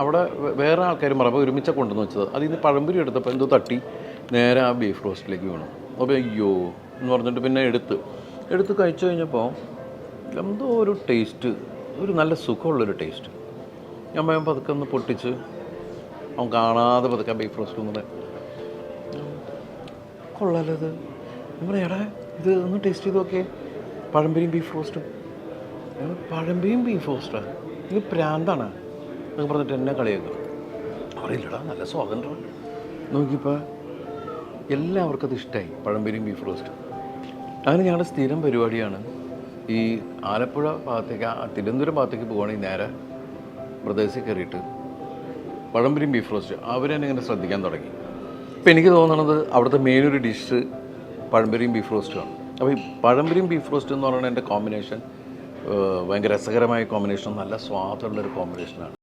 അവിടെ വേറെ ആൾക്കാരും പറയുമ്പോൾ ഒരുമിച്ച കൊണ്ടുവന്ന് വെച്ചത് അതിൽ നിന്ന് പഴംപൊരി എടുത്തപ്പോൾ എന്തോ തട്ടി നേരെ ആ ബീഫ് റോസ്റ്റിലേക്ക് വീണു. അപ്പോൾ അയ്യോ എന്ന് പറഞ്ഞിട്ട് പിന്നെ എടുത്ത് കഴിച്ചു കഴിഞ്ഞപ്പോൾ എന്തോ ഒരു ടേസ്റ്റ്, ഒരു നല്ല സുഖമുള്ളൊരു ടേസ്റ്റ്. ഞാൻ പതുക്കെ ഒന്ന് പൊട്ടിച്ച് അവൻ കാണാതെ പതുക്കെ ബീഫ് റോസ്റ്റ് ഒന്നുകൂടെ കൊള്ളാലോ ഇത്. ഞാൻ പറയാം എടാ ഇത് ഒന്ന് ടേസ്റ്റ് ചെയ്ത് നോക്കിയേ, പഴംപൊരിയും ബീഫ് റോസ്റ്റും. പഴംപൊരിയും ബീഫ് റോസ്റ്റാണ്, ഇത് പ്രാന്താണ് എന്നൊക്കെ പറഞ്ഞിട്ട് എന്നെ കളിയാക്കുക. അറിയില്ലടാ നല്ല സ്വാതന്ത്ര്യം. നോക്കിയപ്പോൾ എല്ലാവർക്കും അത് ഇഷ്ടമായി, പഴംപൊരിയും ബീഫ് റോസ്റ്റും. അങ്ങനെ ഞങ്ങളുടെ സ്ഥിരം പരിപാടിയാണ് ഈ ആലപ്പുഴ ഭാഗത്തേക്ക്, തിരുവനന്തപുരം ഭാഗത്തേക്ക് പോവുകയാണെങ്കിൽ നേരെ ബ്രദേഴ്സിൽ കയറിയിട്ട് പഴംപൊരിയും ബീഫ് റോസ്റ്റ് അവരെന്നെ ഇങ്ങനെ ശ്രദ്ധിക്കാൻ തുടങ്ങി. അപ്പോൾ എനിക്ക് തോന്നുന്നത് അവിടുത്തെ മെയിനൊരു ഡിഷ് പഴംപൊരിയും ബീഫ് റോസ്റ്റുമാണ്. അപ്പോൾ ഈ പഴംപൊരിയും ബീഫ് റോസ്റ്റ് എന്ന് പറയുന്നത് എൻ്റെ കോമ്പിനേഷൻ ഭയങ്കര രസകരമായ കോമ്പിനേഷൻ, നല്ല സ്വാദുള്ളൊരു കോമ്പിനേഷനാണ്.